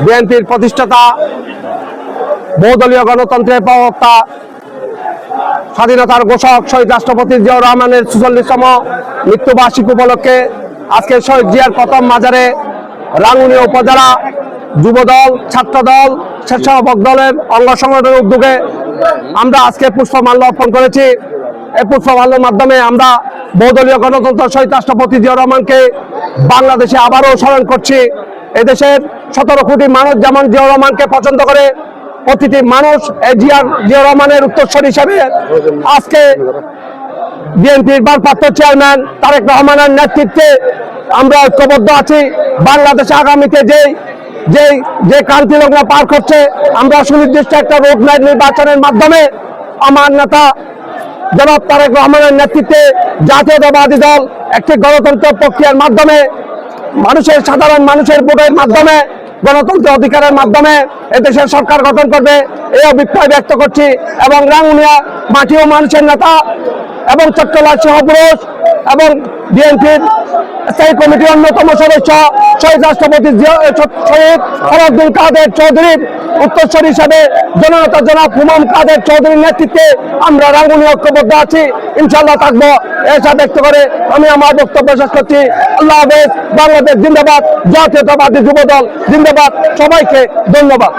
বিএনপির প্রতিষ্ঠাতা বহুদলীয় গণতন্ত্রের প্রবক্তা স্বাধীনতার ঘোষক শহীদ রাষ্ট্রপতি জিয়াউর রহমানের ৪৪তম মৃত্যুবার্ষিকী উপলক্ষে আজকে শহীদ জিয়ার প্রথম মাজারে রাঙ্গুনিয়া উপজেলা যুবদল, ছাত্রদল, স্বেচ্ছাসেবক দলের অঙ্গ সংগঠনের উদ্যোগে আমরা আজকে পুষ্পমাল্য অর্পণ করেছি। এই পুষ্পমাল্যের মাধ্যমে আমরা বহুদলীয় গণতন্ত্র শহীদ রাষ্ট্রপতি জিয়াউর রহমানকে বাংলাদেশে আবারও স্মরণ করছি। এদেশের ১৭ কোটি মানুষ যেমন জিয়াউর রহমানকে পছন্দ করে, প্রতিটি মানুষ জিয়াউর রহমানের উত্তরসূরি হিসেবে আজকে বিএনপির ভারপ্রাপ্ত চেয়ারম্যান তারেক রহমানের নেতৃত্বে আমরা ঐক্যবদ্ধ আছি। বাংলাদেশে আগামীতে যে ক্রান্তি লগ্ন পার করছে, আমরা সুনির্দিষ্ট একটা রোডম্যাপ নির্বাচনের মাধ্যমে আমার নেতা জনাব তারেক রহমানের নেতৃত্বে জাতীয়তাবাদী দল একটি গণতন্ত্র প্রক্রিয়ার মাধ্যমে সাধারণ মানুষের ভোটের মাধ্যমে গণতন্ত্র অধিকারের মাধ্যমে এদেশের সরকার গঠন করবে এই অভিপ্রায় ব্যক্ত করছি। এবং রাঙ্গুনিয়া মাটি ও মানুষের নেতা এবং চট্টগ্রাম সহপুরুষ এবং বিএনপির স্থায়ী কমিটির অন্যতম সদস্য শহীদ রাষ্ট্রপতি শহীদ ফরহাদুল কাদের চৌধুরীর উত্তরসূরি হিসাবে জননেতা জনাব হুমাম কাদের চৌধুরীর নেতৃত্বে আমরা রাঙ্গুনিয়া ঐক্যবদ্ধ আছি, ইনশাআল্লাহ থাকবো। এসা ব্যক্ত করে আমি আমার বক্তব্য শেষ করছি। আল্লাহ হাফেজ। বাংলাদেশ জিন্দাবাদ। জাতীয়তাবাদী যুবদল জিন্দাবাদ। সবাইকে ধন্যবাদ।